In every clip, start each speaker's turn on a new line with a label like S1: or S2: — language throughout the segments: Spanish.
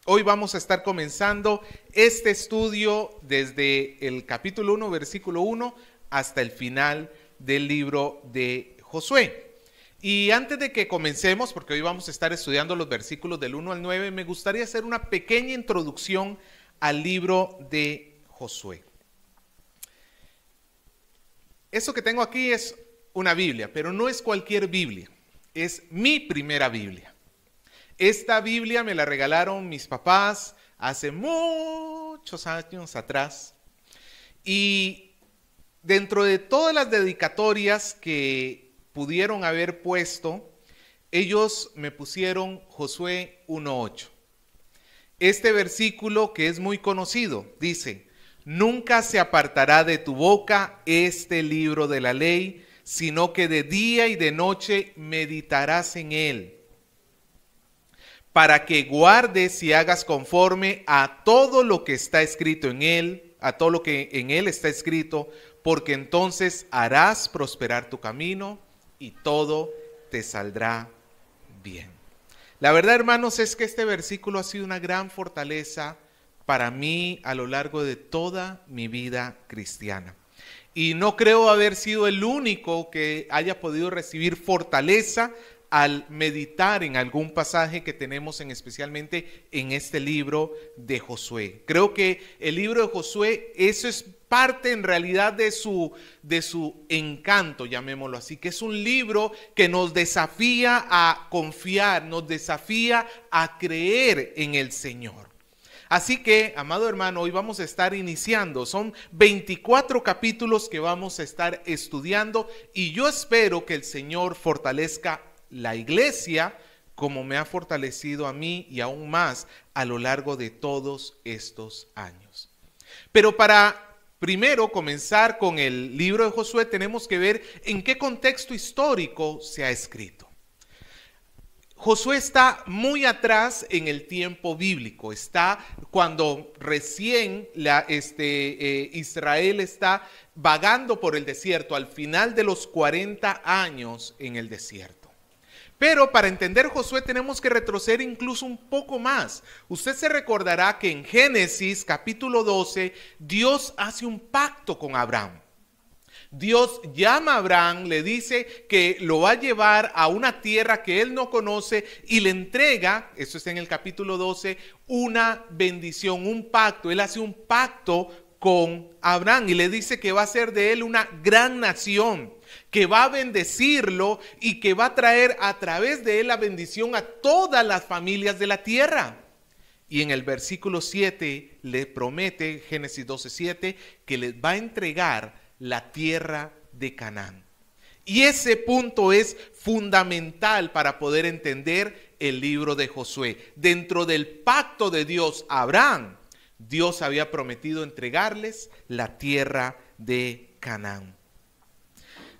S1: Hoy vamos a estar comenzando este estudio desde el capítulo 1, versículo 1, hasta el final del libro de Josué. Y antes de que comencemos, porque hoy vamos a estar estudiando los versículos del 1 al 9, me gustaría hacer una pequeña introducción al libro de Josué. Esto que tengo aquí es una Biblia, pero no es cualquier Biblia, es mi primera Biblia. Esta Biblia me la regalaron mis papás hace muchos años atrás. Y dentro de todas las dedicatorias que pudieron haber puesto, ellos me pusieron Josué 1:8. Este versículo, que es muy conocido, dice: nunca se apartará de tu boca este libro de la ley, sino que de día y de noche meditarás en él, para que guardes y hagas conforme a todo lo que está escrito en él, a todo lo que en él está escrito, porque entonces harás prosperar tu camino y todo te saldrá bien. La verdad, hermanos, es que este versículo ha sido una gran fortaleza para mí a lo largo de toda mi vida cristiana. Y no creo haber sido el único que haya podido recibir fortaleza al meditar en algún pasaje que tenemos especialmente en este libro de Josué. Creo que el libro de Josué, eso es parte en realidad de su encanto, llamémoslo así, que es un libro que nos desafía a confiar, nos desafía a creer en el Señor. Así que, amado hermano, hoy vamos a estar iniciando, son 24 capítulos que vamos a estar estudiando y yo espero que el Señor fortalezca la iglesia como me ha fortalecido a mí y aún más a lo largo de todos estos años. Pero para primero comenzar con el libro de Josué tenemos que ver en qué contexto histórico se ha escrito. Josué está muy atrás en el tiempo bíblico, está cuando recién Israel está vagando por el desierto, al final de los 40 años en el desierto. Pero para entender Josué tenemos que retroceder incluso un poco más. Usted se recordará que en Génesis capítulo 12, Dios hace un pacto con Abraham. Dios llama a Abraham, le dice que lo va a llevar a una tierra que él no conoce y le entrega, eso está en el capítulo 12, una bendición, un pacto. Él hace un pacto con Abraham y le dice que va a ser de él una gran nación, que va a bendecirlo y que va a traer a través de él la bendición a todas las familias de la tierra. Y en el versículo 7 le promete, Génesis 12:7, que les va a entregar la tierra de Canaán. Y ese punto es fundamental para poder entender el libro de Josué. Dentro del pacto de Dios a Abraham, Dios había prometido entregarles la tierra de Canaán.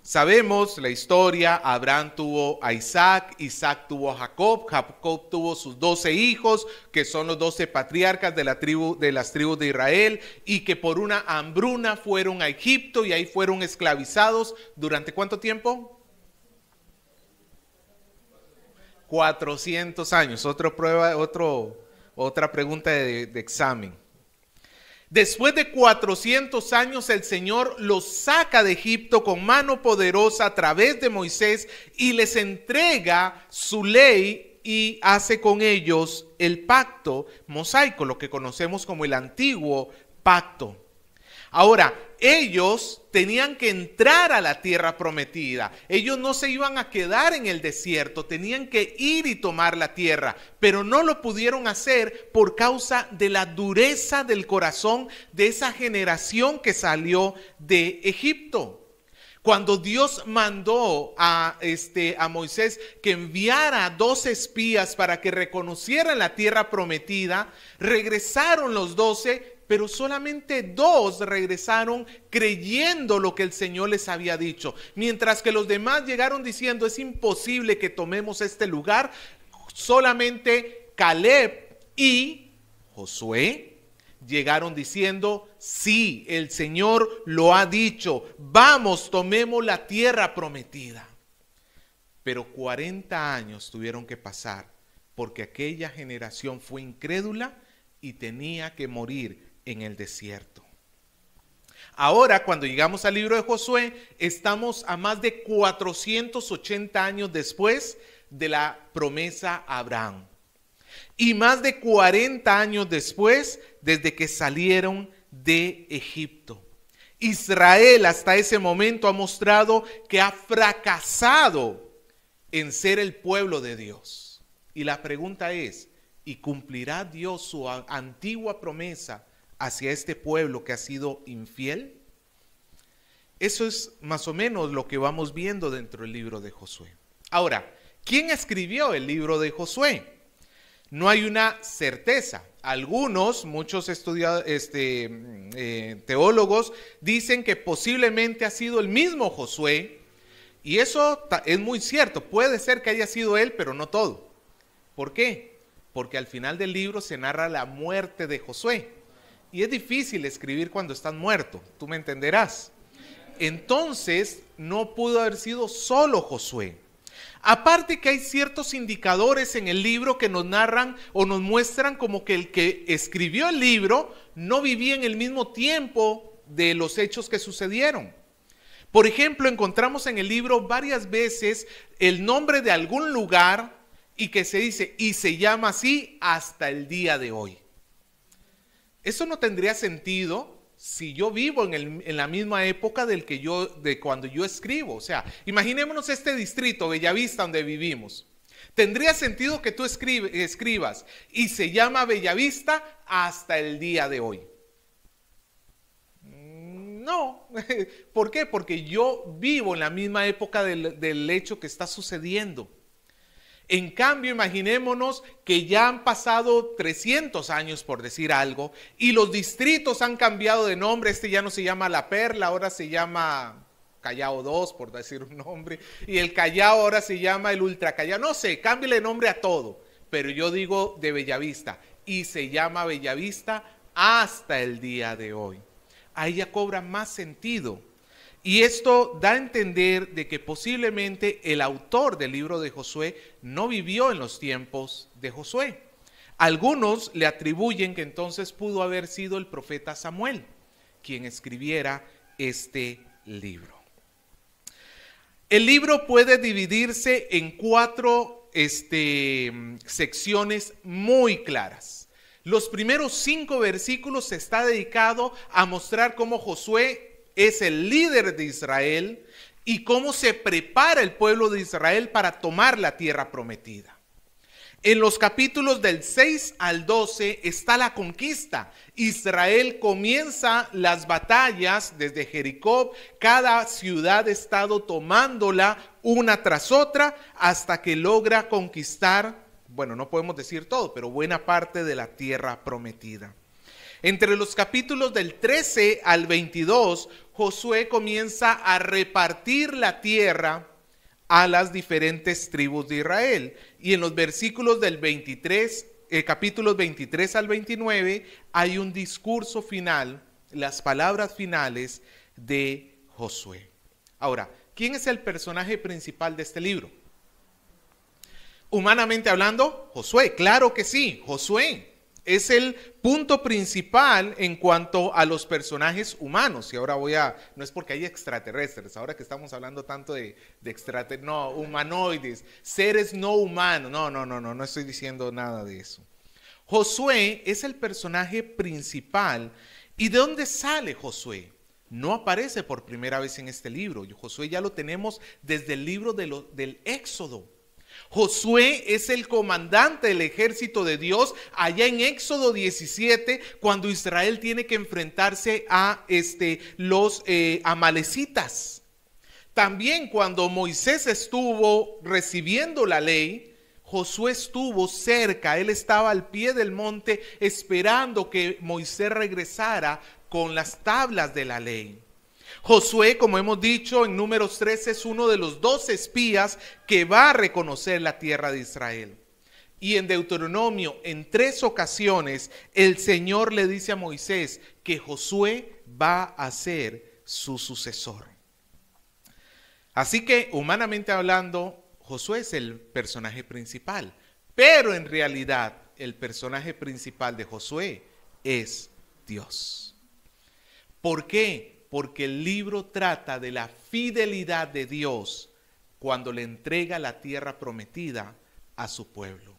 S1: Sabemos la historia, Abraham tuvo a Isaac, Isaac tuvo a Jacob, Jacob tuvo sus 12 hijos, que son los 12 patriarcas de las tribus de Israel, y que por una hambruna fueron a Egipto y ahí fueron esclavizados. ¿Durante cuánto tiempo? 400 años. Otra pregunta de examen. Después de 400 años el Señor los saca de Egipto con mano poderosa a través de Moisés y les entrega su ley y hace con ellos el pacto mosaico, lo que conocemos como el antiguo pacto. Ahora, ellos tenían que entrar a la tierra prometida. Ellos no se iban a quedar en el desierto, tenían que ir y tomar la tierra, pero no lo pudieron hacer por causa de la dureza del corazón de esa generación que salió de Egipto. Cuando Dios mandó a Moisés que enviara 12 espías para que reconocieran la tierra prometida, regresaron los 12, pero solamente 2 regresaron creyendo lo que el Señor les había dicho. Mientras que los demás llegaron diciendo: es imposible que tomemos este lugar. Solamente Caleb y Josué llegaron diciendo: sí, el Señor lo ha dicho, vamos, tomemos la tierra prometida. Pero 40 años tuvieron que pasar porque aquella generación fue incrédula y tenía que morir en el desierto. Ahora, cuando llegamos al libro de Josué, estamos a más de 480 años después de la promesa a Abraham. Y más de 40 años después, desde que salieron de Egipto. Israel hasta ese momento ha mostrado que ha fracasado en ser el pueblo de Dios. Y la pregunta es, ¿y cumplirá Dios su antigua promesa hacia este pueblo que ha sido infiel? Eso es más o menos lo que vamos viendo dentro del libro de Josué. Ahora, ¿quién escribió el libro de Josué? No hay una certeza. Muchos teólogos dicen que posiblemente ha sido el mismo Josué, y eso es muy cierto. Puede ser que haya sido él, pero no todo. ¿Por qué? Porque al final del libro se narra la muerte de Josué, y es difícil escribir cuando estás muerto, tú me entenderás. Entonces, no pudo haber sido solo Josué. Aparte que hay ciertos indicadores en el libro que nos narran o nos muestran como que el que escribió el libro no vivía en el mismo tiempo de los hechos que sucedieron. Por ejemplo, encontramos en el libro varias veces el nombre de algún lugar y que se dice, y se llama así hasta el día de hoy. Eso no tendría sentido si yo vivo en la misma época de cuando yo escribo. O sea, imaginémonos este distrito, Bellavista, donde vivimos. ¿Tendría sentido que tú escribas y se llama Bellavista hasta el día de hoy? No. ¿Por qué? Porque yo vivo en la misma época del hecho que está sucediendo. En cambio, imaginémonos que ya han pasado 300 años, por decir algo, y los distritos han cambiado de nombre. Este ya no se llama La Perla, ahora se llama Callao 2, por decir un nombre, y el Callao ahora se llama el Ultra Callao. No sé, cámbiale nombre a todo, pero yo digo de Bellavista, y se llama Bellavista hasta el día de hoy. Ahí ya cobra más sentido. Y esto da a entender de que posiblemente el autor del libro de Josué no vivió en los tiempos de Josué. Algunos le atribuyen que entonces pudo haber sido el profeta Samuel quien escribiera este libro. El libro puede dividirse en 4 secciones muy claras. Los primeros 5 versículos está dedicado a mostrar cómo Josué es el líder de Israel y cómo se prepara el pueblo de Israel para tomar la tierra prometida. En los capítulos del 6 al 12 está la conquista. Israel comienza las batallas desde Jericó, cada ciudad-estado tomándola una tras otra hasta que logra conquistar, bueno, no podemos decir todo, pero buena parte de la tierra prometida. Entre los capítulos del 13 al 22, Josué comienza a repartir la tierra a las diferentes tribus de Israel. Y en los versículos del capítulos 23 al 29, hay un discurso final, las palabras finales de Josué. Ahora, ¿quién es el personaje principal de este libro? Humanamente hablando, Josué, claro que sí, Josué. Es el punto principal en cuanto a los personajes humanos. Y ahora no es porque hay extraterrestres, ahora que estamos hablando tanto de extraterrestres, no, humanoides, seres no humanos. No estoy diciendo nada de eso. Josué es el personaje principal. ¿Y de dónde sale Josué? No aparece por primera vez en este libro. Josué ya lo tenemos desde el libro del Éxodo. Josué es el comandante del ejército de Dios allá en Éxodo 17, cuando Israel tiene que enfrentarse a los amalecitas. También cuando Moisés estuvo recibiendo la ley, Josué estuvo cerca, él estaba al pie del monte esperando que Moisés regresara con las tablas de la ley. Josué, como hemos dicho en Números 13, es uno de los 12 espías que va a reconocer la tierra de Israel. Y en Deuteronomio, en 3 ocasiones, el Señor le dice a Moisés que Josué va a ser su sucesor. Así que, humanamente hablando, Josué es el personaje principal. Pero en realidad el personaje principal de Josué es Dios. ¿Por qué? Porque el libro trata de la fidelidad de Dios cuando le entrega la tierra prometida a su pueblo.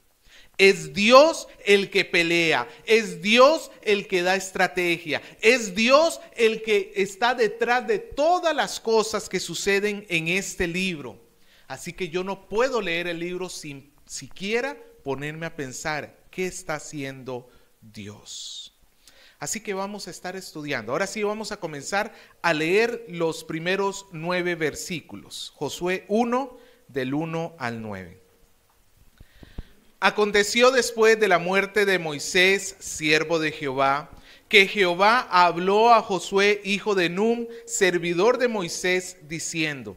S1: Es Dios el que pelea, es Dios el que da estrategia, es Dios el que está detrás de todas las cosas que suceden en este libro. Así que yo no puedo leer el libro sin siquiera ponerme a pensar qué está haciendo Dios. Así que vamos a estar estudiando. Ahora sí vamos a comenzar a leer los primeros 9 versículos. Josué 1, del 1 al 9. Aconteció después de la muerte de Moisés, siervo de Jehová, que Jehová habló a Josué, hijo de Nun, servidor de Moisés, diciendo: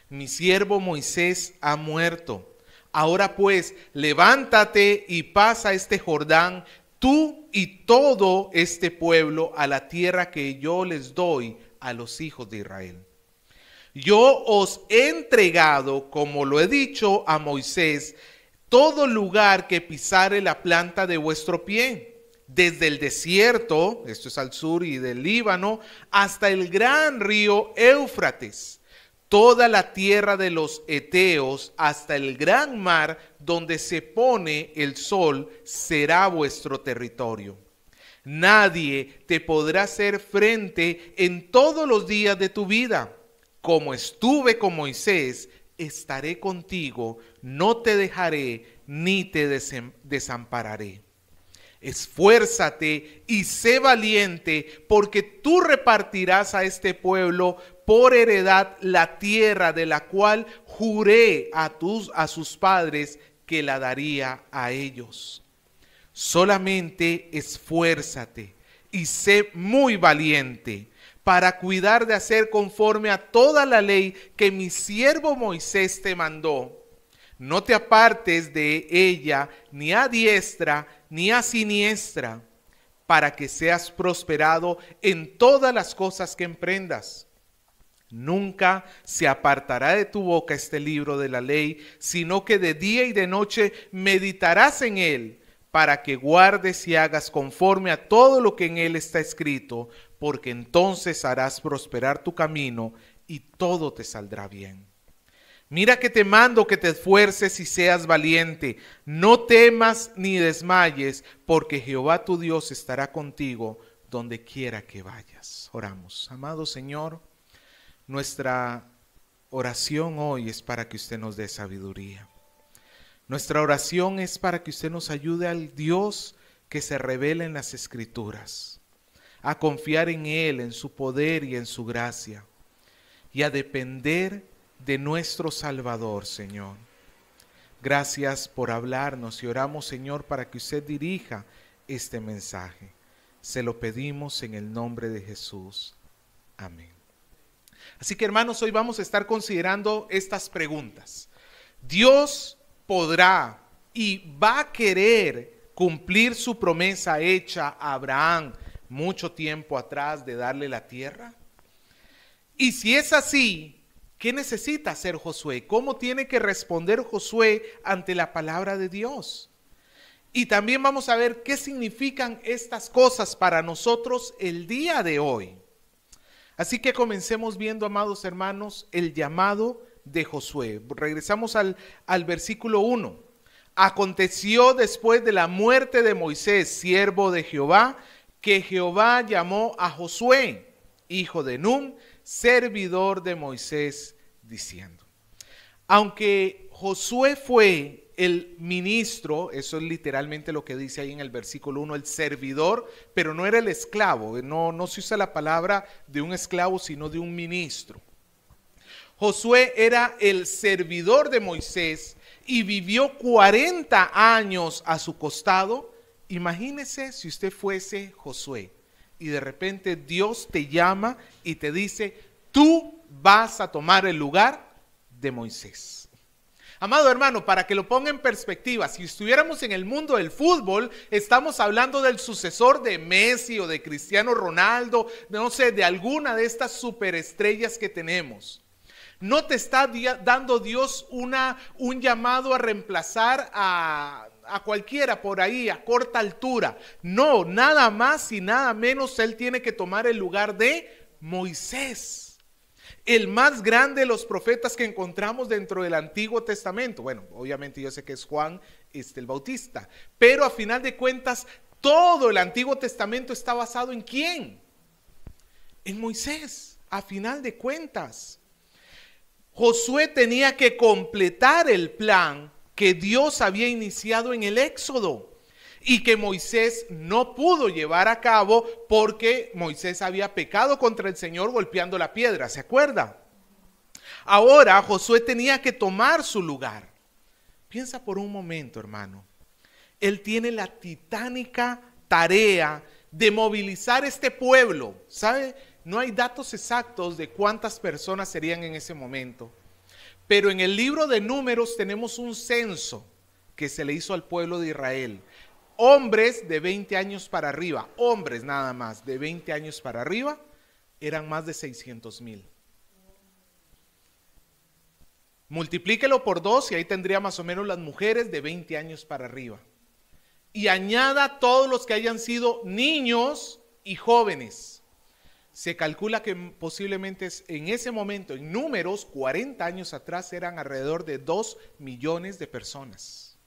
S1: mi siervo Moisés ha muerto. Ahora pues, levántate y pasa este Jordán, tú y todo este pueblo, a la tierra que yo les doy a los hijos de Israel. Yo os he entregado, como lo he dicho a Moisés, todo lugar que pisare la planta de vuestro pie, desde el desierto, esto es al sur y del Líbano, hasta el gran río Éufrates, toda la tierra de los Eteos, hasta el gran mar donde se pone el sol, será vuestro territorio. Nadie te podrá hacer frente en todos los días de tu vida. Como estuve con Moisés, estaré contigo, no te dejaré ni te desampararé. Esfuérzate y sé valiente, porque tú repartirás a este pueblo por heredad la tierra de la cual juré a sus padres que la daría a ellos. Solamente esfuérzate y sé muy valiente para cuidar de hacer conforme a toda la ley que mi siervo Moisés te mandó. No te apartes de ella ni a diestra ni a siniestra, para que seas prosperado en todas las cosas que emprendas. Nunca se apartará de tu boca este libro de la ley, sino que de día y de noche meditarás en él, para que guardes y hagas conforme a todo lo que en él está escrito, porque entonces harás prosperar tu camino y todo te saldrá bien. Mira que te mando que te esfuerces y seas valiente. No temas ni desmayes, porque Jehová tu Dios estará contigo donde quiera que vayas. Oramos. Amado Señor, nuestra oración hoy es para que usted nos dé sabiduría. Nuestra oración es para que usted nos ayude al Dios que se revela en las Escrituras, a confiar en Él, en su poder y en su gracia, y a depender de nuestro Salvador, Señor. Gracias por hablarnos y oramos, Señor, para que usted dirija este mensaje. Se lo pedimos en el nombre de Jesús. Amén. Así que, hermanos, hoy vamos a estar considerando estas preguntas. ¿Dios podrá y va a querer cumplir su promesa hecha a Abraham mucho tiempo atrás de darle la tierra? Y si es así, ¿qué necesita hacer Josué? ¿Cómo tiene que responder Josué ante la palabra de Dios? Y también vamos a ver qué significan estas cosas para nosotros el día de hoy. Así que comencemos viendo, amados hermanos, el llamado de Josué. Regresamos al versículo 1. Aconteció después de la muerte de Moisés, siervo de Jehová, que Jehová llamó a Josué, hijo de Nun, servidor de Moisés, diciendo. Aunque Josué fue el ministro, eso es literalmente lo que dice ahí en el versículo 1, el servidor, pero no era el esclavo, no se usa la palabra de un esclavo, sino de un ministro. Josué era el servidor de Moisés y vivió 40 años a su costado. Imagínese si usted fuese Josué y de repente Dios te llama y te dice, tú vas a tomar el lugar de Moisés. Amado hermano, para que lo ponga en perspectiva, si estuviéramos en el mundo del fútbol, estamos hablando del sucesor de Messi o de Cristiano Ronaldo, no sé, de alguna de estas superestrellas que tenemos. No te está dando Dios un llamado a reemplazar a a cualquiera por ahí a corta altura. No, nada más y nada menos él tiene que tomar el lugar de Moisés, el más grande de los profetas que encontramos dentro del Antiguo Testamento. Bueno, obviamente yo sé que es Juan el Bautista, pero a final de cuentas todo el Antiguo Testamento está basado ¿en quién? En Moisés, a final de cuentas. Josué tenía que completar el plan que Dios había iniciado en el Éxodo y que Moisés no pudo llevar a cabo porque Moisés había pecado contra el Señor golpeando la piedra, ¿se acuerda? Ahora Josué tenía que tomar su lugar. Piensa por un momento, hermano. Él tiene la titánica tarea de movilizar este pueblo, ¿sabe? No hay datos exactos de cuántas personas serían en ese momento, pero en el libro de Números tenemos un censo que se le hizo al pueblo de Israel. Hombres de 20 años para arriba, hombres nada más de 20 años para arriba, eran más de 600,000. Multiplíquelo por 2 y ahí tendría más o menos las mujeres de 20 años para arriba. Y añada todos los que hayan sido niños y jóvenes. Se calcula que posiblemente en ese momento, en Números, 40 años atrás, eran alrededor de 2 millones de personas.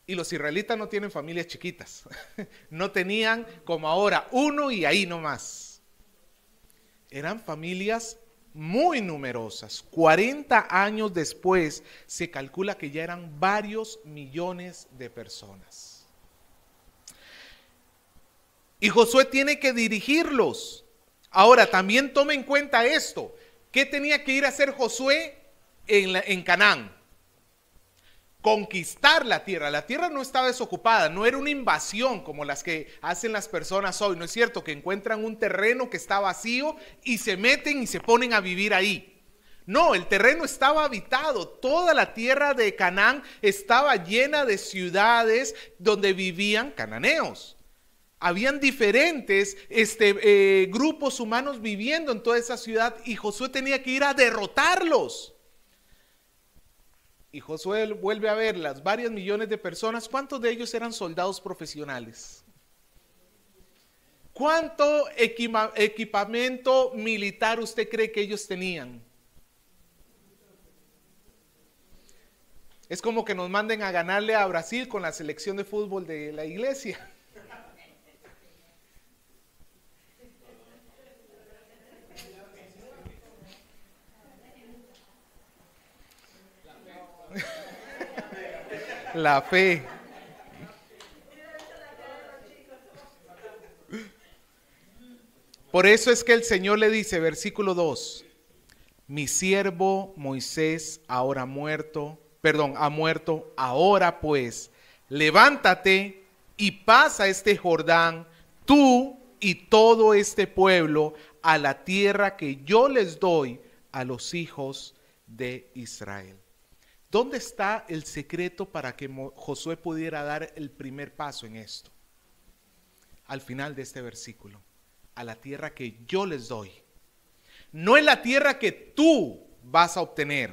S1: Y los israelitas no tienen familias chiquitas. No tenían como ahora uno y ahí nomás. Eran familias muy numerosas. 40 años después se calcula que ya eran varios millones de personas. Y Josué tiene que dirigirlos. Ahora, también tome en cuenta esto. ¿Qué tenía que ir a hacer Josué en Canaán? Conquistar la tierra. La tierra no estaba desocupada, no era una invasión como las que hacen las personas hoy. No es cierto que encuentran un terreno que está vacío y se meten y se ponen a vivir ahí. No, el terreno estaba habitado. Toda la tierra de Canaán estaba llena de ciudades donde vivían cananeos. Habían diferentes grupos humanos viviendo en toda esa ciudad y Josué tenía que ir a derrotarlos. Y Josué vuelve a ver las varias millones de personas. ¿Cuántos de ellos eran soldados profesionales? ¿Cuánto equipamiento militar usted cree que ellos tenían? Es como que nos manden a ganarle a Brasil con la selección de fútbol de la iglesia. La fe. Por eso es que el Señor le dice, versículo 2, mi siervo Moisés ahora ha muerto, ahora pues, levántate y pasa este Jordán, tú y todo este pueblo, a la tierra que yo les doy a los hijos de Israel. ¿Dónde está el secreto para que Josué pudiera dar el primer paso en esto? Al final de este versículo, a la tierra que yo les doy. No es la tierra que tú vas a obtener,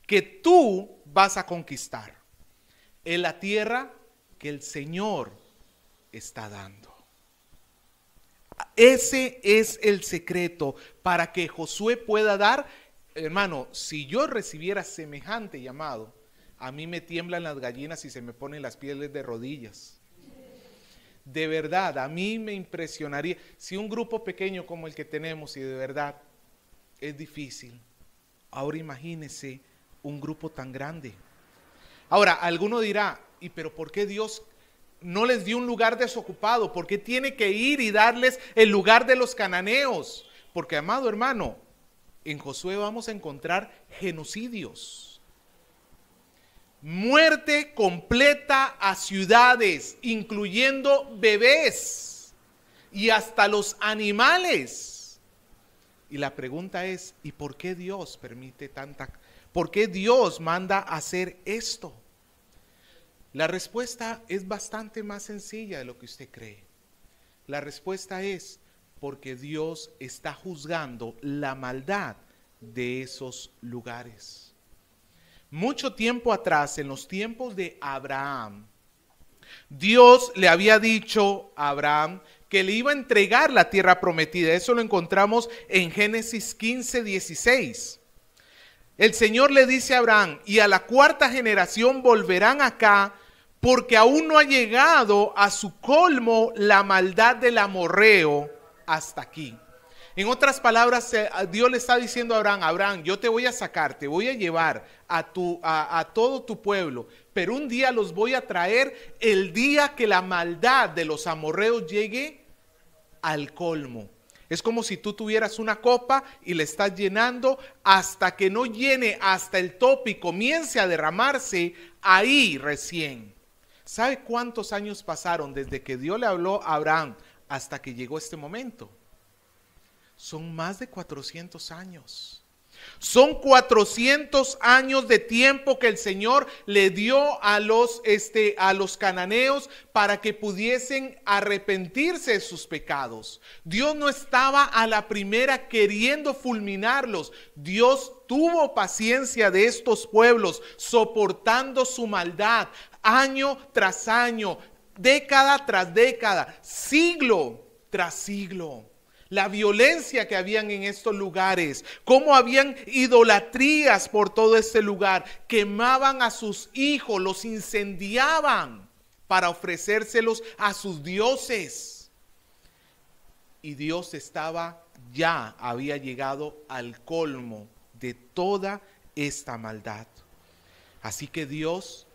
S1: que tú vas a conquistar. Es la tierra que el Señor está dando. Ese es el secreto para que Josué pueda dar. Hermano, si yo recibiera semejante llamado, a mí me tiemblan las gallinas y se me ponen las pieles de rodillas. De verdad, a mí me impresionaría. Si un grupo pequeño como el que tenemos, y de verdad es difícil, ahora imagínese un grupo tan grande. Ahora, alguno dirá, ¿y pero por qué Dios no les dio un lugar desocupado? ¿Por qué tiene que ir y darles el lugar de los cananeos? Porque, amado hermano, en Josué vamos a encontrar genocidios, muerte completa a ciudades, incluyendo bebés y hasta los animales. Y la pregunta es, ¿y por qué Dios permite por qué Dios manda hacer esto? La respuesta es bastante más sencilla de lo que usted cree. La respuesta es porque Dios está juzgando la maldad de esos lugares. Mucho tiempo atrás, en los tiempos de Abraham, Dios le había dicho a Abraham que le iba a entregar la tierra prometida. Eso lo encontramos en Génesis 15:16. El Señor le dice a Abraham, y a la cuarta generación volverán acá, porque aún no ha llegado a su colmo la maldad del amorreo hasta aquí. En otras palabras, Dios le está diciendo a Abraham, Abraham, yo te voy a sacar, te voy a llevar a todo tu pueblo, pero un día los voy a traer el día que la maldad de los amorreos llegue al colmo. Es como si tú tuvieras una copa y le estás llenando hasta que no llene hasta el tope y comience a derramarse, ahí recién. ¿Sabe cuántos años pasaron desde que Dios le habló a Abraham hasta que llegó este momento? Son más de 400 años. Son 400 años de tiempo que el Señor le dio a los cananeos para que pudiesen arrepentirse de sus pecados. Dios no estaba a la primera queriendo fulminarlos. Dios tuvo paciencia de estos pueblos, soportando su maldad año tras año, década tras década, siglo tras siglo. La violencia que habían en estos lugares, cómo habían idolatrías por todo este lugar, quemaban a sus hijos, los incendiaban para ofrecérselos a sus dioses. Y Dios había llegado al colmo de toda esta maldad. Así que Dios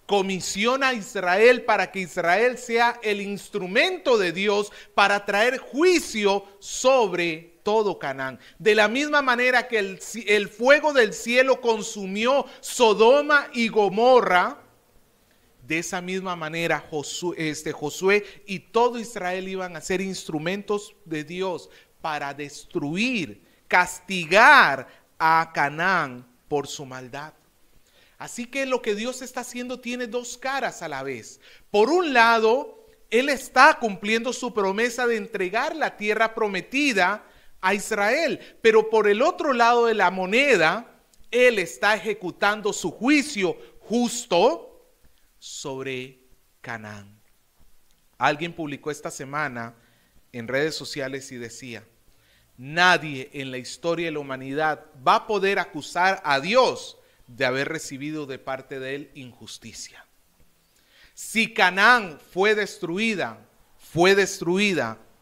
S1: comisiona a Israel para que Israel sea el instrumento de Dios para traer juicio sobre todo Canaán. De la misma manera que el fuego del cielo consumió Sodoma y Gomorra, de esa misma manera Josué y todo Israel iban a ser instrumentos de Dios para destruir, castigar a Canaán por su maldad. Así que lo que Dios está haciendo tiene dos caras a la vez. Por un lado, Él está cumpliendo su promesa de entregar la tierra prometida a Israel. Pero por el otro lado de la moneda, Él está ejecutando su juicio justo sobre Canaán. Alguien publicó esta semana en redes sociales y decía: nadie en la historia de la humanidad va a poder acusar a Dios de haber recibido de parte de él injusticia. Si Canaán fue destruida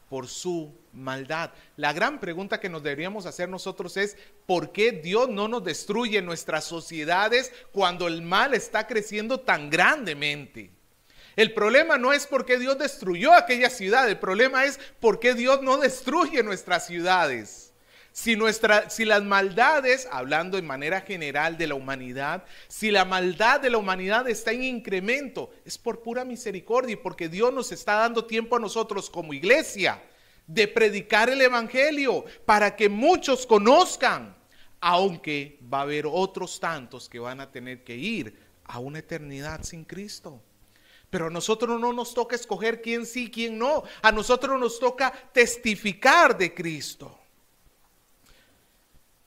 S1: por su maldad. La gran pregunta que nos deberíamos hacer nosotros es: ¿por qué Dios no nos destruye nuestras sociedades cuando el mal está creciendo tan grandemente? El problema no es por qué Dios destruyó aquella ciudad, el problema es por qué Dios no destruye nuestras ciudades. Si las maldades, hablando en manera general de la humanidad, si la maldad de la humanidad está en incremento, es por pura misericordia y porque Dios nos está dando tiempo a nosotros como iglesia de predicar el evangelio para que muchos conozcan, aunque va a haber otros tantos que van a tener que ir a una eternidad sin Cristo. Pero a nosotros no nos toca escoger quién sí, quién no. A nosotros nos toca testificar de Cristo.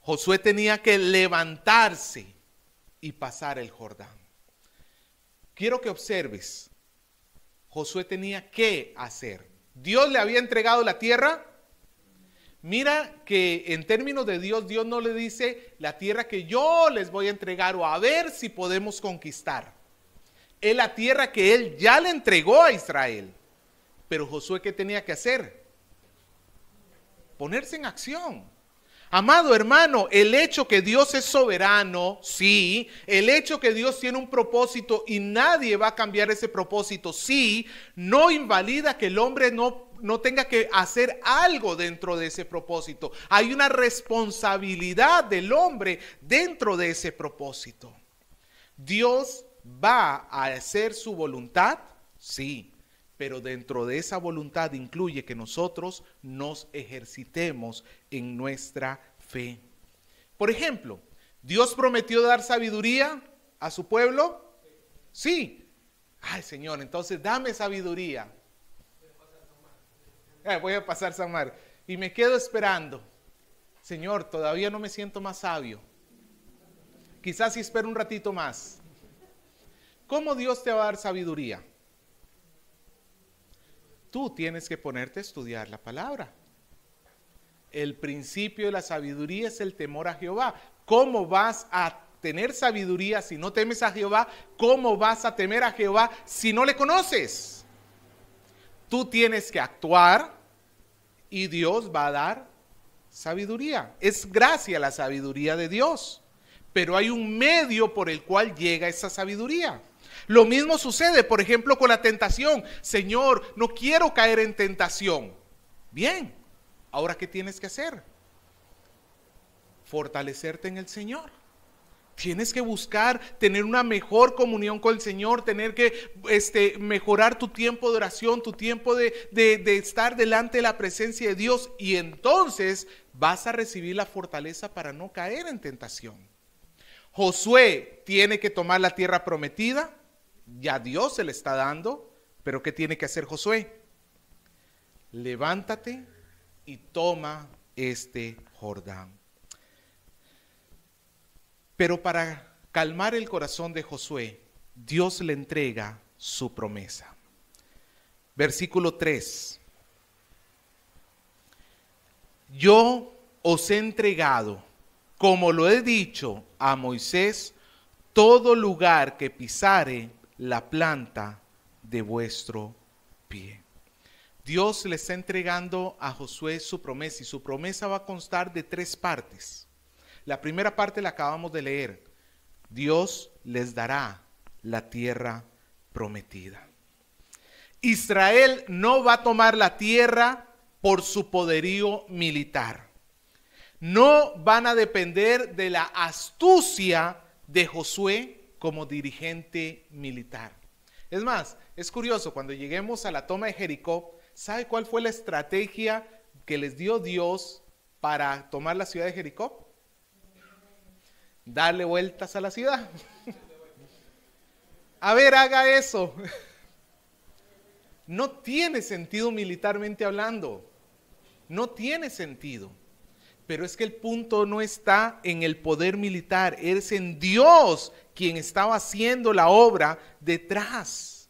S1: Josué tenía que levantarse y pasar el Jordán. Quiero que observes, Josué tenía que hacer. Dios le había entregado la tierra. Mira que en términos de Dios, Dios no le dice la tierra que yo les voy a entregar o a ver si podemos conquistar. Es la tierra que él ya le entregó a Israel. Pero Josué, ¿qué tenía que hacer? Ponerse en acción. Amado hermano, el hecho que Dios es soberano, sí, el hecho que Dios tiene un propósito y nadie va a cambiar ese propósito, sí, no invalida que el hombre no tenga que hacer algo dentro de ese propósito. Hay una responsabilidad del hombre dentro de ese propósito. Dios va a hacer su voluntad, sí, pero dentro de esa voluntad incluye que nosotros nos ejercitemos en nuestra fe. Por ejemplo, ¿Dios prometió dar sabiduría a su pueblo? Sí. Ay, Señor, entonces dame sabiduría. Voy a pasar San Mar. Y me quedo esperando. Señor, todavía no me siento más sabio. Quizás si espero un ratito más. ¿Cómo Dios te va a dar sabiduría? Tú tienes que ponerte a estudiar la palabra. El principio de la sabiduría es el temor a Jehová. ¿Cómo vas a tener sabiduría si no temes a Jehová? ¿Cómo vas a temer a Jehová si no le conoces? Tú tienes que actuar y Dios va a dar sabiduría. Es gracia la sabiduría de Dios, pero hay un medio por el cual llega esa sabiduría. Lo mismo sucede, por ejemplo, con la tentación. Señor, no quiero caer en tentación. Bien, ahora ¿qué tienes que hacer? Fortalecerte en el Señor. Tienes que buscar tener una mejor comunión con el Señor, tener que mejorar tu tiempo de oración, tu tiempo de estar delante de la presencia de Dios, y entonces vas a recibir la fortaleza para no caer en tentación. Josué tiene que tomar la tierra prometida, ya Dios se le está dando, pero ¿qué tiene que hacer Josué? Levántate y toma este Jordán. Pero para calmar el corazón de Josué, Dios le entrega su promesa. Versículo 3. Yo os he entregado, como lo he dicho a Moisés, todo lugar que pisare la planta de vuestro pie. Dios le está entregando a Josué su promesa, y su promesa va a constar de 3 partes. La primera parte la acabamos de leer. Dios les dará la tierra prometida. Israel no va a tomar la tierra por su poderío militar. No van a depender de la astucia de Josué como dirigente militar. Es más, es curioso, cuando lleguemos a la toma de Jericó, ¿sabe cuál fue la estrategia que les dio Dios para tomar la ciudad de Jericó? Darle vueltas a la ciudad. A ver, haga eso. No tiene sentido militarmente hablando. No tiene sentido. Pero es que el punto no está en el poder militar, es en Dios quien estaba haciendo la obra detrás.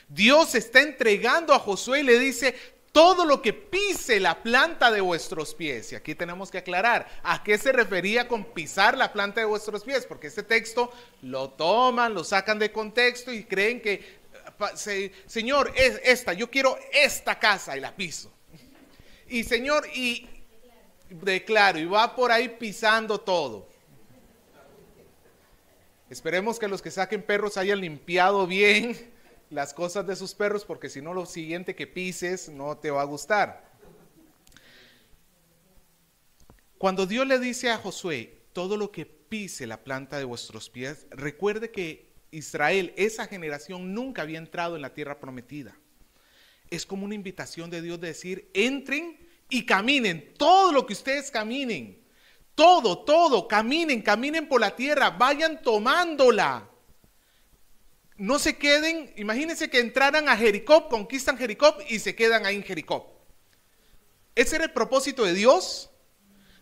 S1: Dios está entregando a Josué y le dice: todo lo que pise la planta de vuestros pies. Y aquí tenemos que aclarar a qué se refería con pisar la planta de vuestros pies, porque este texto lo toman, lo sacan de contexto y creen que, Señor, yo quiero esta casa y la piso. Y Señor, y declaro, y va por ahí pisando todo. Esperemos que los que saquen perros hayan limpiado bien las cosas de sus perros, porque si no, lo siguiente que pises no te va a gustar. Cuando Dios le dice a Josué: todo lo que pise la planta de vuestros pies, recuerde que Israel, esa generación, nunca había entrado en la tierra prometida. Es como una invitación de Dios de decir: entren y caminen, todo lo que ustedes caminen, todo, caminen por la tierra, vayan tomándola. No se queden, imagínense que entraran a Jericó, conquistan Jericó y se quedan ahí en Jericó. ¿Ese era el propósito de Dios?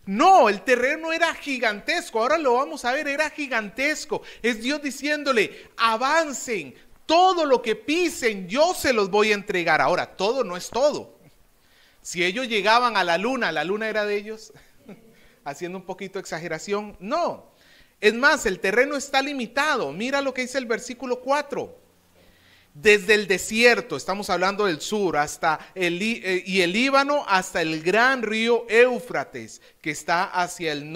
S1: No, el terreno era gigantesco, ahora lo vamos a ver, era gigantesco. Es Dios diciéndole: avancen, todo lo que pisen yo se los voy a entregar. Ahora, todo no es todo. Si ellos llegaban a la luna era de ellos, haciendo un poquito de exageración, no. Es más, el terreno está limitado. Mira lo que dice el versículo 4. Desde el desierto, estamos hablando del sur, hasta el Líbano, hasta el gran río Éufrates, que está hacia el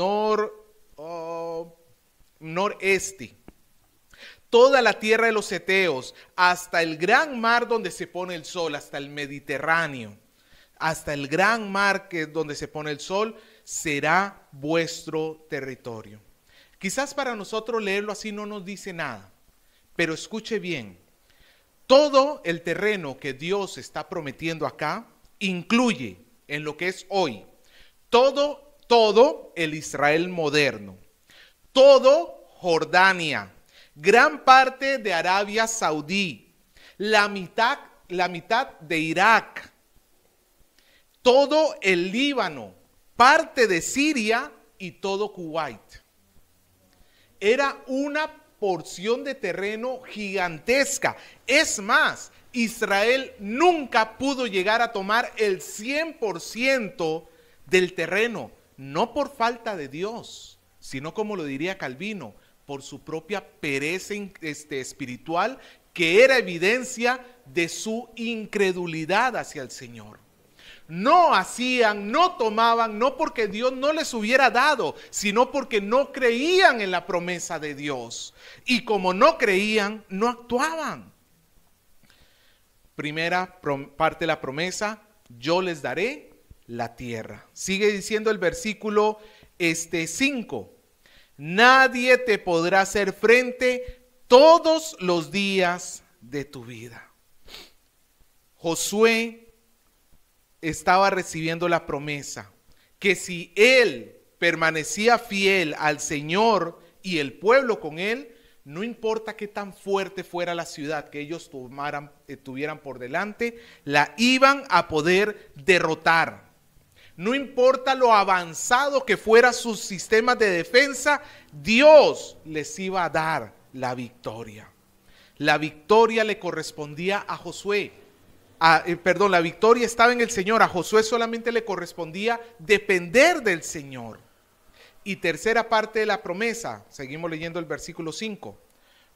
S1: noreste. Toda la tierra de los heteos, hasta el gran mar donde se pone el sol, hasta el Mediterráneo, hasta el gran mar donde se pone el sol, será vuestro territorio. Quizás para nosotros leerlo así no nos dice nada, pero escuche bien. Todo el terreno que Dios está prometiendo acá incluye en lo que es hoy todo el Israel moderno, todo Jordania, gran parte de Arabia Saudí, la mitad de Irak, todo el Líbano, parte de Siria y todo Kuwait. Era una porción de terreno gigantesca. Es más, Israel nunca pudo llegar a tomar el 100% del terreno, no por falta de Dios, sino como lo diría Calvino, por su propia pereza espiritual, que era evidencia de su incredulidad hacia el Señor. No hacían, no tomaban, no porque Dios no les hubiera dado, sino porque no creían en la promesa de Dios. Y como no creían, no actuaban. Primera parte de la promesa, yo les daré la tierra. Sigue diciendo el versículo 5. Nadie te podrá hacer frente todos los días de tu vida. Josué estaba recibiendo la promesa que si él permanecía fiel al Señor y el pueblo con él, no importa qué tan fuerte fuera la ciudad que ellos tuvieran por delante, la iban a poder derrotar. No importa lo avanzado que fuera sus sistemas de defensa, Dios les iba a dar la victoria. La victoria le correspondía a Josué. La victoria estaba en el Señor. A Josué solamente le correspondía depender del Señor. Y tercera parte de la promesa, seguimos leyendo el versículo 5.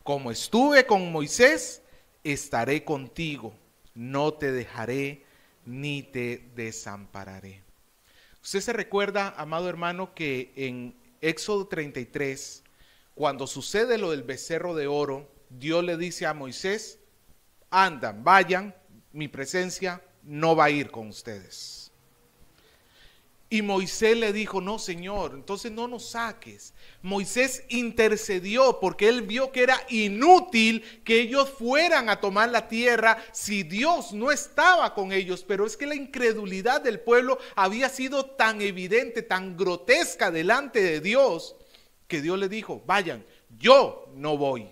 S1: Como estuve con Moisés, estaré contigo. No te dejaré ni te desampararé. Usted se recuerda, amado hermano, que en Éxodo 33, cuando sucede lo del becerro de oro, Dios le dice a Moisés, andan, vayan, mi presencia no va a ir con ustedes. Y Moisés le dijo, no, Señor, entonces no nos saques. Moisés intercedió porque él vio que era inútil que ellos fueran a tomar la tierra si Dios no estaba con ellos. Pero es que la incredulidad del pueblo había sido tan evidente, tan grotesca delante de Dios, que Dios le dijo, vayan, yo no voy.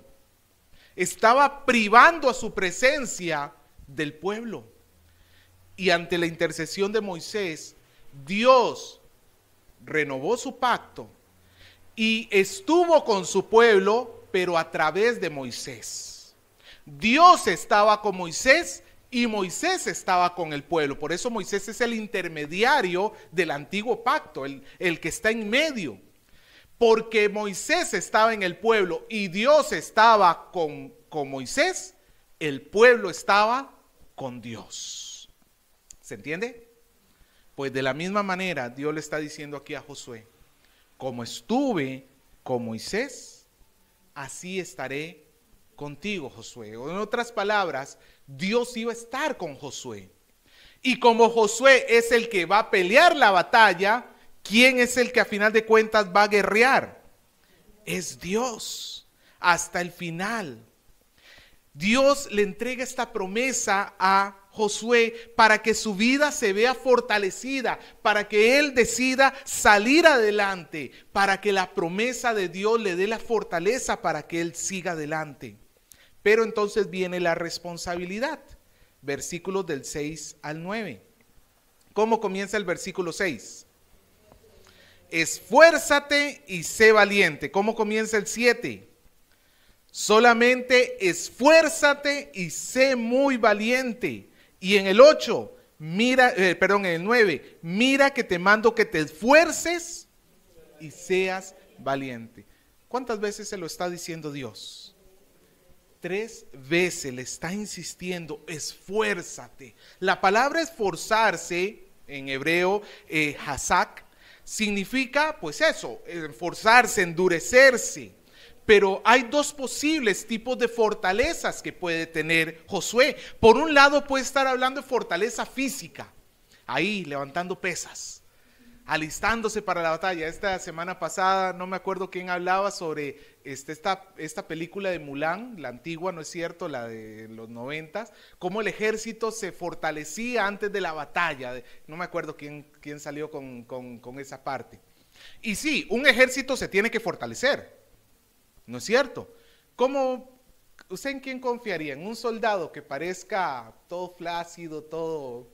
S1: Estaba privando a su presencia del pueblo. Y ante la intercesión de Moisés, Dios renovó su pacto y estuvo con su pueblo, pero a través de Moisés. Dios estaba con Moisés y Moisés estaba con el pueblo. Por eso Moisés es el intermediario del antiguo pacto, el que está en medio. Porque Moisés estaba en el pueblo y Dios estaba con Moisés, el pueblo estaba con Dios. ¿Se entiende? Pues de la misma manera Dios le está diciendo aquí a Josué, como estuve con Moisés, así estaré contigo, Josué. O en otras palabras, Dios iba a estar con Josué. Y como Josué es el que va a pelear la batalla, ¿quién es el que a final de cuentas va a guerrear? Es Dios, hasta el final. Dios le entrega esta promesa a Josué para que su vida se vea fortalecida, para que él decida salir adelante, para que la promesa de Dios le dé la fortaleza para que él siga adelante. Pero entonces viene la responsabilidad. Versículos del 6 al 9. ¿Cómo comienza el versículo 6? Esfuérzate y sé valiente. ¿Cómo comienza el 7? Solamente esfuérzate y sé muy valiente. Y en el 8, en el 9, mira que te mando que te esfuerces y seas valiente. ¿Cuántas veces se lo está diciendo Dios? 3 veces le está insistiendo, esfuérzate. La palabra esforzarse, en hebreo, hazak, significa pues eso, esforzarse, endurecerse. Pero hay 2 posibles tipos de fortalezas que puede tener Josué. Por un lado puede estar hablando de fortaleza física, ahí levantando pesas, alistándose para la batalla. Esta semana pasada no me acuerdo quién hablaba sobre esta película de Mulan, la antigua, ¿no es cierto? La de los 90, cómo el ejército se fortalecía antes de la batalla. No me acuerdo quién salió con esa parte. Y sí, un ejército se tiene que fortalecer, ¿no es cierto? ¿Usted en quién confiaría? ¿En un soldado que parezca todo flácido, todo,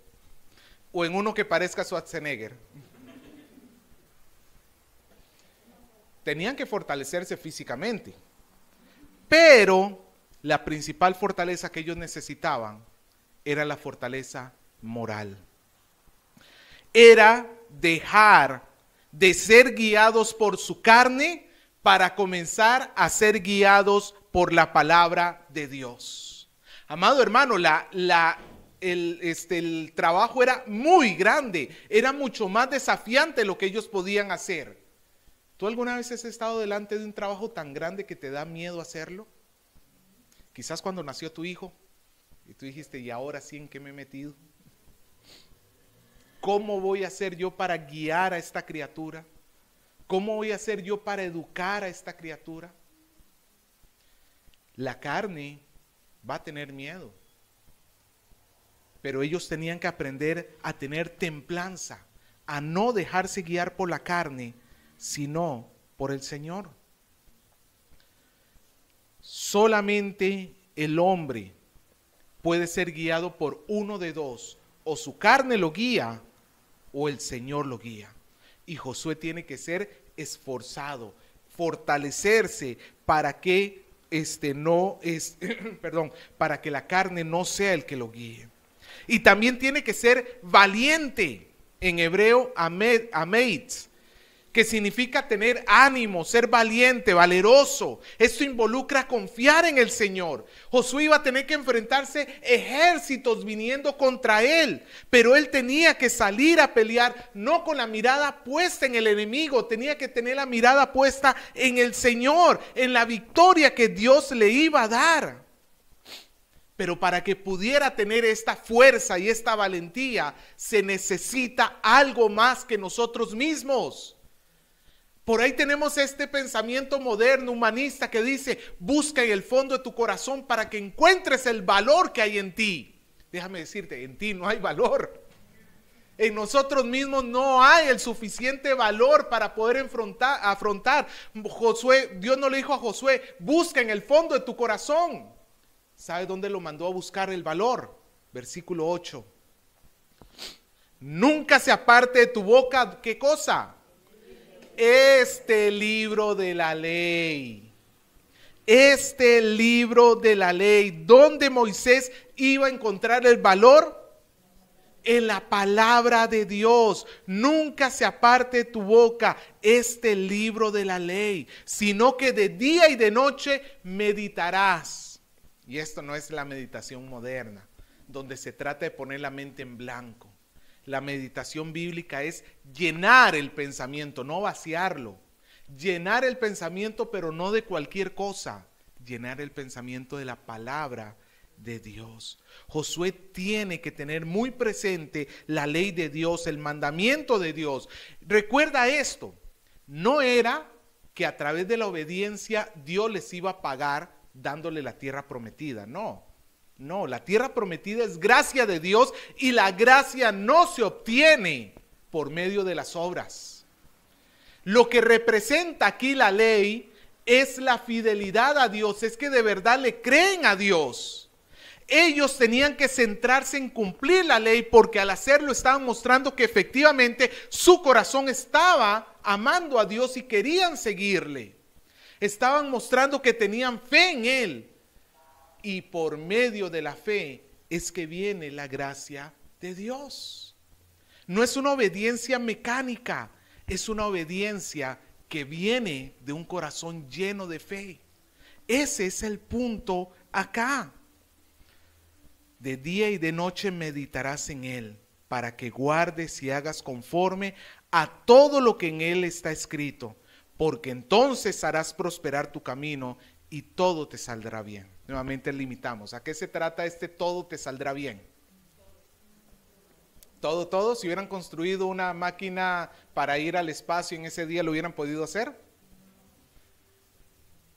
S1: o en uno que parezca Schwarzenegger? tenían que fortalecerse físicamente, pero la principal fortaleza que ellos necesitaban era la fortaleza moral. Era dejar de ser guiados por su carne para comenzar a ser guiados por la palabra de Dios. Amado hermano, el trabajo era muy grande, era mucho más desafiante lo que ellos podían hacer. ¿Tú alguna vez has estado delante de un trabajo tan grande que te da miedo hacerlo? Quizás cuando nació tu hijo y tú dijiste, ¿y ahora sí en qué me he metido? ¿Cómo voy a hacer yo para guiar a esta criatura? ¿Cómo voy a hacer yo para educar a esta criatura? La carne va a tener miedo, pero ellos tenían que aprender a tener templanza, a no dejarse guiar por la carne, sino por el Señor. Solamente el hombre puede ser guiado por uno de dos, o su carne lo guía o el Señor lo guía. Y Josué tiene que ser esforzado, fortalecerse para que para que la carne no sea el que lo guíe. Y también tiene que ser valiente, en hebreo ameitz, que significa tener ánimo, ser valiente, valeroso. Esto involucra confiar en el Señor. Josué iba a tener que enfrentarse ejércitos viniendo contra él, pero él tenía que salir a pelear, no con la mirada puesta en el enemigo, tenía que tener la mirada puesta en el Señor, en la victoria que Dios le iba a dar. Pero para que pudiera tener esta fuerza y esta valentía, se necesita algo más que nosotros mismos. Por ahí tenemos este pensamiento moderno, humanista, que dice, busca en el fondo de tu corazón para que encuentres el valor que hay en ti. Déjame decirte, en ti no hay valor. En nosotros mismos no hay el suficiente valor para poder afrontar. Dios no le dijo a Josué, busca en el fondo de tu corazón. ¿Sabe dónde lo mandó a buscar el valor? Versículo 8. Nunca se aparte de tu boca, ¿qué cosa? Este libro de la ley. Este libro de la ley. ¿Dónde Moisés iba a encontrar el valor? En la palabra de Dios. Nunca se aparte de tu boca este libro de la ley, sino que de día y de noche meditarás. Y esto no es la meditación moderna, donde se trata de poner la mente en blanco. La meditación bíblica es llenar el pensamiento, no vaciarlo. Llenar el pensamiento, pero no de cualquier cosa. Llenar el pensamiento de la palabra de Dios. Josué tiene que tener muy presente la ley de Dios, el mandamiento de Dios. Recuerda esto, no era que a través de la obediencia Dios les iba a pagar dándole la tierra prometida, no. No, la tierra prometida es gracia de Dios y la gracia no se obtiene por medio de las obras. Lo que representa aquí la ley es la fidelidad a Dios, es que de verdad le creen a Dios. Ellos tenían que centrarse en cumplir la ley porque al hacerlo estaban mostrando que efectivamente su corazón estaba amando a Dios y querían seguirle. Estaban mostrando que tenían fe en Él. Y por medio de la fe es que viene la gracia de Dios. No es una obediencia mecánica, es una obediencia que viene de un corazón lleno de fe. Ese es el punto acá. De día y de noche meditarás en Él, para que guardes y hagas conforme a todo lo que en Él está escrito, porque entonces harás prosperar tu camino y todo te saldrá bien. Nuevamente limitamos. ¿A qué se trata todo te saldrá bien? Todo. Si hubieran construido una máquina para ir al espacio en ese día, ¿lo hubieran podido hacer?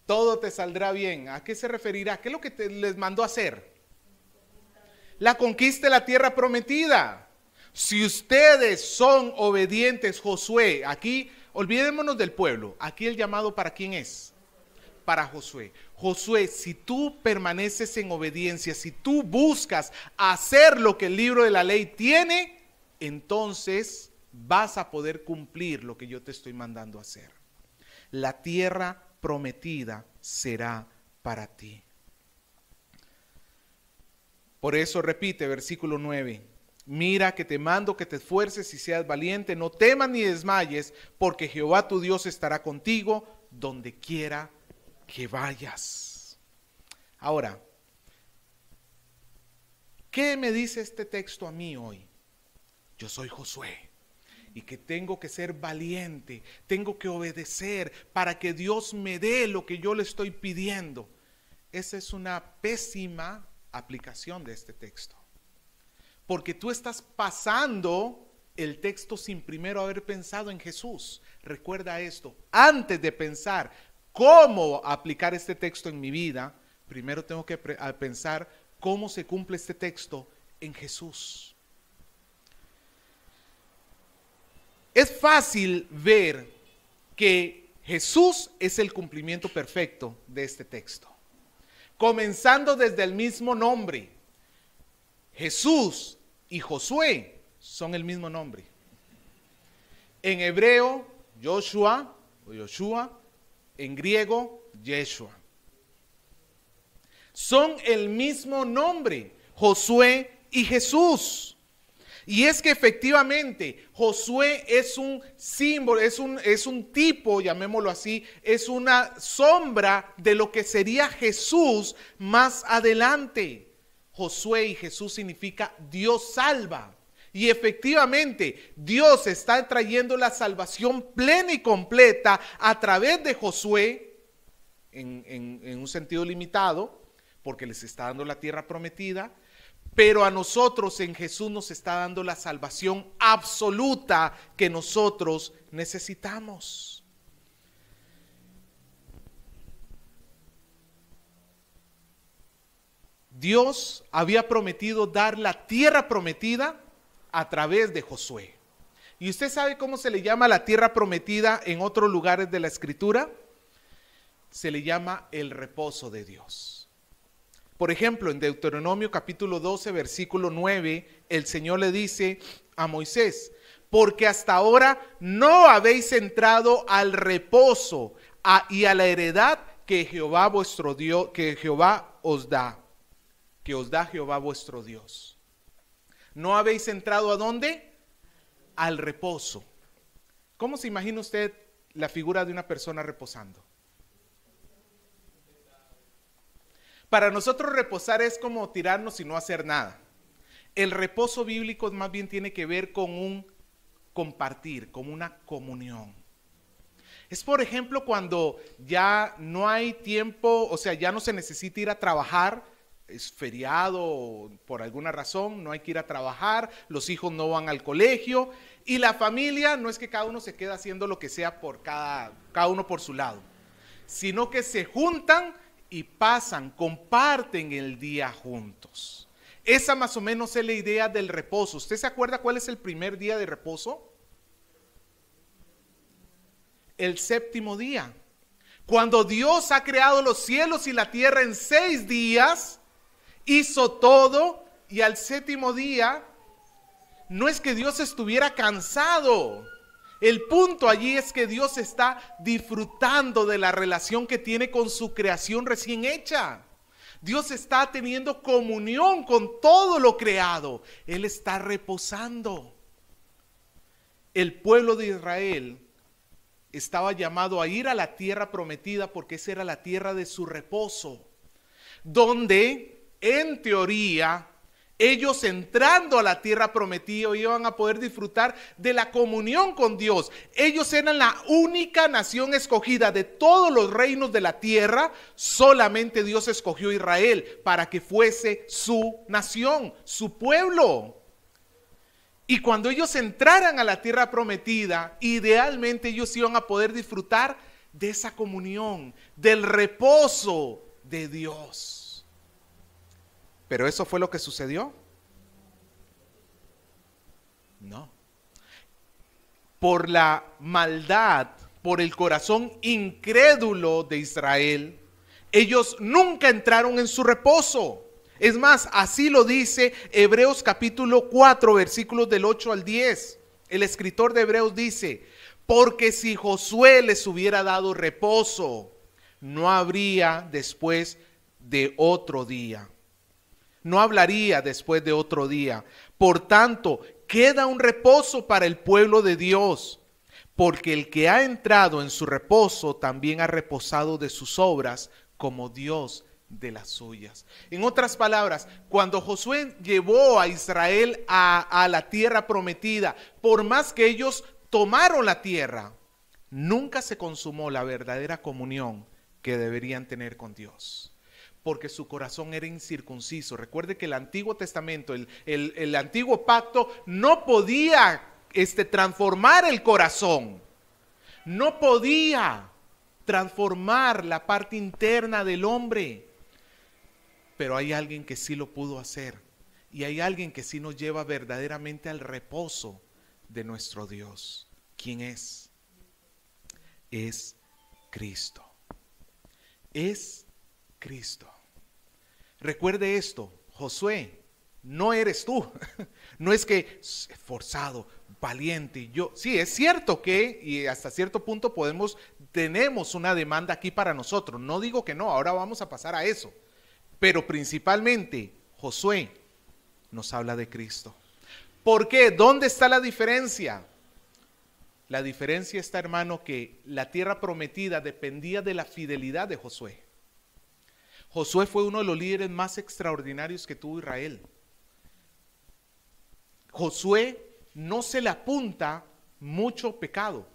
S1: Todo te saldrá bien. ¿A qué se referirá? ¿Qué es lo que les mandó a hacer? La conquista de la tierra prometida. Si ustedes son obedientes, Josué, aquí, olvidémonos del pueblo. Aquí el llamado, ¿para quién es? Para Josué. Josué, si tú permaneces en obediencia, si tú buscas hacer lo que el libro de la ley tiene, entonces vas a poder cumplir lo que yo te estoy mandando a hacer. la tierra prometida será para ti. Por eso repite versículo 9. Mira que te mando que te esfuerces y seas valiente, no temas ni desmayes, porque Jehová tu Dios estará contigo donde quiera que vayas. Ahora, ¿qué me dice este texto a mí hoy? Yo soy Josué y que tengo que ser valiente, tengo que obedecer para que Dios me dé lo que yo le estoy pidiendo. Esa es una pésima aplicación de este texto. Porque tú estás pasando el texto sin primero haber pensado en Jesús. Recuerda esto, antes de pensar cómo aplicar este texto en mi vida, primero tengo que pensar cómo se cumple este texto en Jesús. Es fácil ver que Jesús es el cumplimiento perfecto de este texto. Comenzando desde el mismo nombre. Jesús y Josué son el mismo nombre. En hebreo, Joshua o Yoshua, en griego, Yeshua. Son el mismo nombre, Josué y Jesús. Y es que efectivamente Josué es un símbolo, es un tipo, llamémoslo así, es una sombra de lo que sería Jesús más adelante. Josué y Jesús significa Dios salva. Y efectivamente Dios está trayendo la salvación plena y completa a través de Josué, en un sentido limitado, porque les está dando la tierra prometida. Pero a nosotros en Jesús nos está dando la salvación absoluta que nosotros necesitamos. Dios había prometido dar la tierra prometida a través de Josué. ¿Y usted sabe cómo se le llama la tierra prometida en otros lugares de la Escritura? Se le llama el reposo de Dios. Por ejemplo, en Deuteronomio capítulo 12, versículo 9, el Señor le dice a Moisés: porque hasta ahora no habéis entrado al reposo y a la heredad que Jehová vuestro Dios, que Jehová os da, que os da Jehová vuestro Dios. ¿No habéis entrado a dónde? Al reposo. ¿Cómo se imagina usted la figura de una persona reposando? Para nosotros reposar es como tirarnos y no hacer nada. El reposo bíblico más bien tiene que ver con un compartir, con una comunión. Es por ejemplo cuando ya no hay tiempo, o sea, ya no se necesita ir a trabajar, es feriado por alguna razón, no hay que ir a trabajar, los hijos no van al colegio y la familia no es que cada uno se queda haciendo lo que sea por cada uno por su lado, sino que se juntan y pasan, comparten el día juntos. Esa más o menos es la idea del reposo. ¿Usted se acuerda cuál es el primer día de reposo? El séptimo día. Cuando Dios ha creado los cielos y la tierra en 6 días, hizo todo y al séptimo día, no es que Dios estuviera cansado. El punto allí es que Dios está disfrutando de la relación que tiene con su creación recién hecha. Dios está teniendo comunión con todo lo creado. Él está reposando. El pueblo de Israel estaba llamado a ir a la tierra prometida porque esa era la tierra de su reposo, donde en teoría ellos entrando a la tierra prometida iban a poder disfrutar de la comunión con Dios. Ellos eran la única nación escogida de todos los reinos de la tierra. Solamente Dios escogió a Israel para que fuese su nación, su pueblo. Y cuando ellos entraran a la tierra prometida, idealmente ellos iban a poder disfrutar de esa comunión, del reposo de Dios. ¿Pero eso fue lo que sucedió? No. Por la maldad, por el corazón incrédulo de Israel, ellos nunca entraron en su reposo. Es más, así lo dice Hebreos capítulo 4, versículos del 8 al 10. El escritor de Hebreos dice: Porque si Josué les hubiera dado reposo, no habría después de otro día. No hablaría después de otro día. Por tanto, queda un reposo para el pueblo de Dios, porque el que ha entrado en su reposo también ha reposado de sus obras, como Dios de las suyas. En otras palabras, cuando Josué llevó a Israel a la tierra prometida, por más que ellos tomaron la tierra, nunca se consumó la verdadera comunión que deberían tener con Dios, porque su corazón era incircunciso. Recuerde que el Antiguo Testamento, el Antiguo Pacto, no podía transformar el corazón, no podía transformar la parte interna del hombre, pero hay alguien que sí lo pudo hacer, y hay alguien que sí nos lleva verdaderamente al reposo de nuestro Dios. ¿Quién es? Es Cristo. Es Cristo. Recuerde esto, Josué, no eres tú. No es que esforzado, valiente. Sí, es cierto que, y hasta cierto punto tenemos una demanda aquí para nosotros. No digo que no, ahora vamos a pasar a eso. Pero principalmente, Josué nos habla de Cristo. ¿Por qué? ¿Dónde está la diferencia? La diferencia está, hermano, que la tierra prometida dependía de la fidelidad de Josué. Josué fue uno de los líderes más extraordinarios que tuvo Israel. Josué no se le apunta mucho pecado.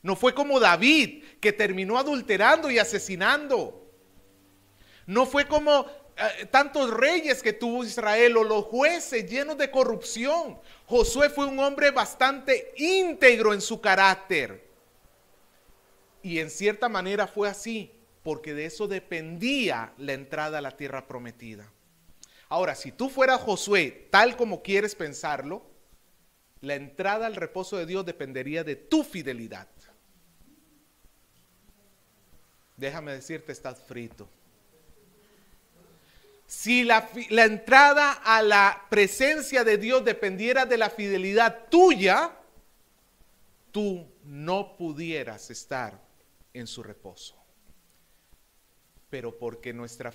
S1: No fue como David, que terminó adulterando y asesinando. No fue como tantos reyes que tuvo Israel o los jueces llenos de corrupción. Josué fue un hombre bastante íntegro en su carácter. Y en cierta manera fue así, porque de eso dependía la entrada a la tierra prometida. Ahora, si tú fueras Josué, tal como quieres pensarlo, la entrada al reposo de Dios dependería de tu fidelidad. Déjame decirte, estás frito. Si la entrada a la presencia de Dios dependiera de la fidelidad tuya, tú no pudieras estar en su reposo. Pero porque nuestra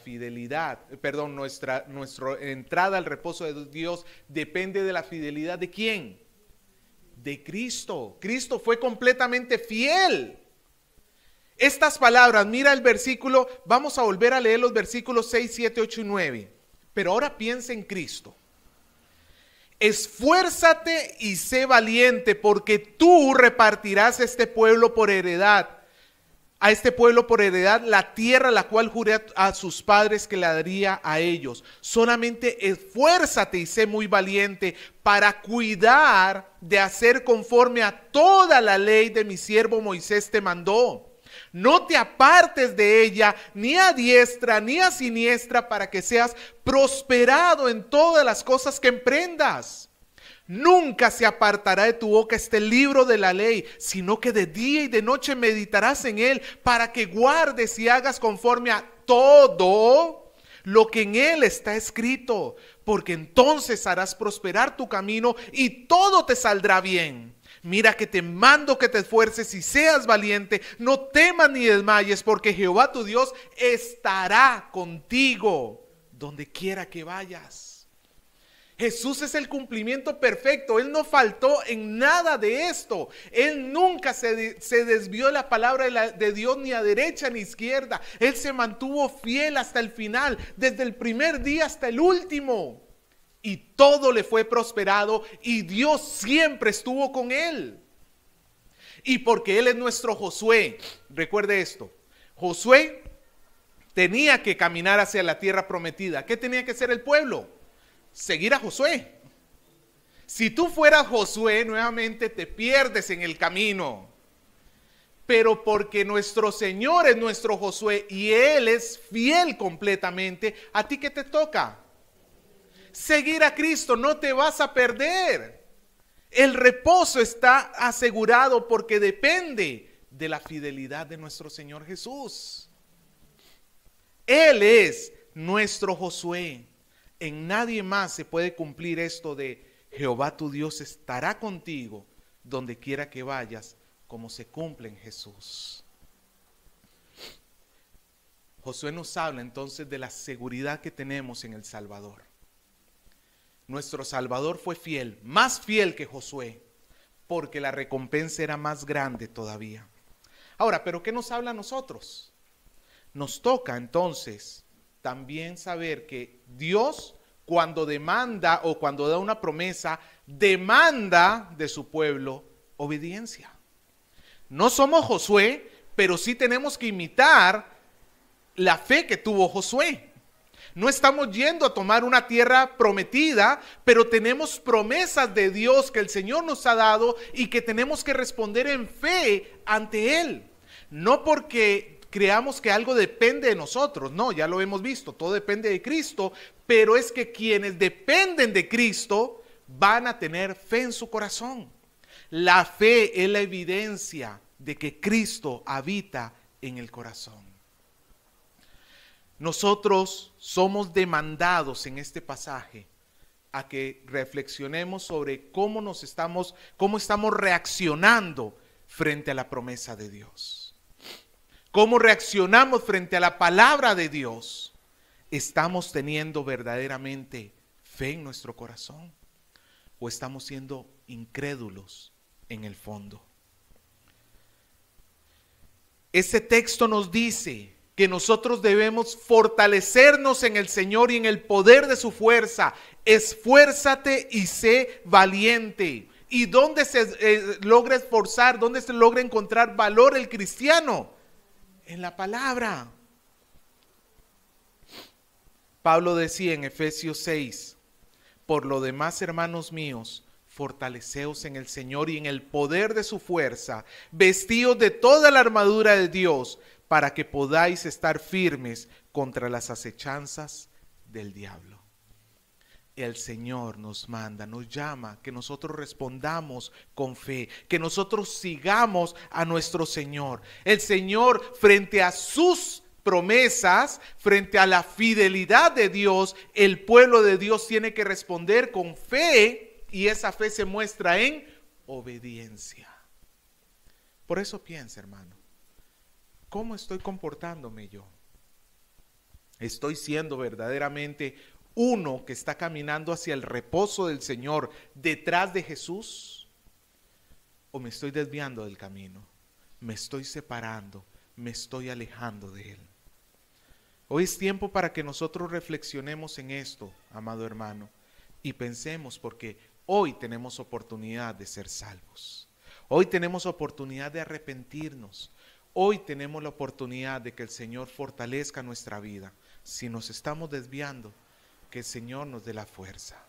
S1: entrada al reposo de Dios depende de la fidelidad ¿de quién? De Cristo. Cristo fue completamente fiel. Estas palabras, mira el versículo, vamos a volver a leer los versículos 6, 7, 8 y 9. Pero ahora piensa en Cristo. Esfuérzate y sé valiente, porque tú repartirás a este pueblo por heredad la tierra la cual juré a sus padres que la daría a ellos. Solamente esfuérzate y sé muy valiente para cuidar de hacer conforme a toda la ley de mi siervo Moisés te mandó. No te apartes de ella, ni a diestra ni a siniestra, para que seas prosperado en todas las cosas que emprendas. Nunca se apartará de tu boca este libro de la ley, sino que de día y de noche meditarás en él, para que guardes y hagas conforme a todo lo que en él está escrito, porque entonces harás prosperar tu camino y todo te saldrá bien. Mira que te mando que te esfuerces y seas valiente, no temas ni desmayes, porque Jehová tu Dios estará contigo donde quiera que vayas. Jesús es el cumplimiento perfecto. Él no faltó en nada de esto. Él nunca se desvió de la palabra de Dios ni a derecha ni a izquierda. Él se mantuvo fiel hasta el final, desde el primer día hasta el último. Y todo le fue prosperado y Dios siempre estuvo con él. Y porque él es nuestro Josué, recuerde esto, Josué tenía que caminar hacia la tierra prometida. ¿Qué tenía que hacer el pueblo? Seguir a Josué. Si tú fueras Josué, nuevamente te pierdes en el camino. Pero porque nuestro Señor es nuestro Josué y Él es fiel completamente, ¿a ti qué te toca? Seguir a Cristo, no te vas a perder. El reposo está asegurado porque depende de la fidelidad de nuestro Señor Jesús. Él es nuestro Josué. En nadie más se puede cumplir esto de Jehová tu Dios estará contigo donde quiera que vayas, como se cumple en Jesús. Josué nos habla entonces de la seguridad que tenemos en el Salvador. Nuestro Salvador fue fiel, más fiel que Josué, porque la recompensa era más grande todavía. Ahora, ¿pero qué nos habla a nosotros? Nos toca entonces también saber que Dios, cuando demanda o cuando da una promesa, demanda de su pueblo obediencia. No somos Josué, pero sí tenemos que imitar la fe que tuvo Josué. No estamos yendo a tomar una tierra prometida, pero tenemos promesas de Dios que el Señor nos ha dado y que tenemos que responder en fe ante Él. No porque creamos que algo depende de nosotros, no, ya lo hemos visto, todo depende de Cristo, pero es que quienes dependen de Cristo van a tener fe en su corazón. La fe es la evidencia de que Cristo habita en el corazón. Nosotros somos demandados en este pasaje a que reflexionemos sobre cómo estamos reaccionando frente a la promesa de Dios. ¿Cómo reaccionamos frente a la palabra de Dios? ¿Estamos teniendo verdaderamente fe en nuestro corazón? ¿O estamos siendo incrédulos en el fondo? Ese texto nos dice que nosotros debemos fortalecernos en el Señor y en el poder de su fuerza. Esfuérzate y sé valiente. ¿Y dónde se logra esforzar? ¿Dónde se logra encontrar valor el cristiano? En la palabra. Pablo decía en Efesios 6, por lo demás, hermanos míos, fortaleceos en el Señor y en el poder de su fuerza, vestíos de toda la armadura de Dios, para que podáis estar firmes contra las acechanzas del diablo. El Señor nos manda, nos llama, que nosotros respondamos con fe, que nosotros sigamos a nuestro Señor. El Señor, frente a sus promesas, frente a la fidelidad de Dios, el pueblo de Dios tiene que responder con fe, y esa fe se muestra en obediencia. Por eso piensa, hermano, ¿cómo estoy comportándome yo? ¿Estoy siendo verdaderamente uno que está caminando hacia el reposo del Señor detrás de Jesús? ¿O me estoy desviando del camino? ¿Me estoy separando? ¿Me estoy alejando de Él? Hoy es tiempo para que nosotros reflexionemos en esto, amado hermano, y pensemos, porque hoy tenemos oportunidad de ser salvos. Hoy tenemos oportunidad de arrepentirnos. Hoy tenemos la oportunidad de que el Señor fortalezca nuestra vida. Si nos estamos desviando, que el Señor nos dé la fuerza.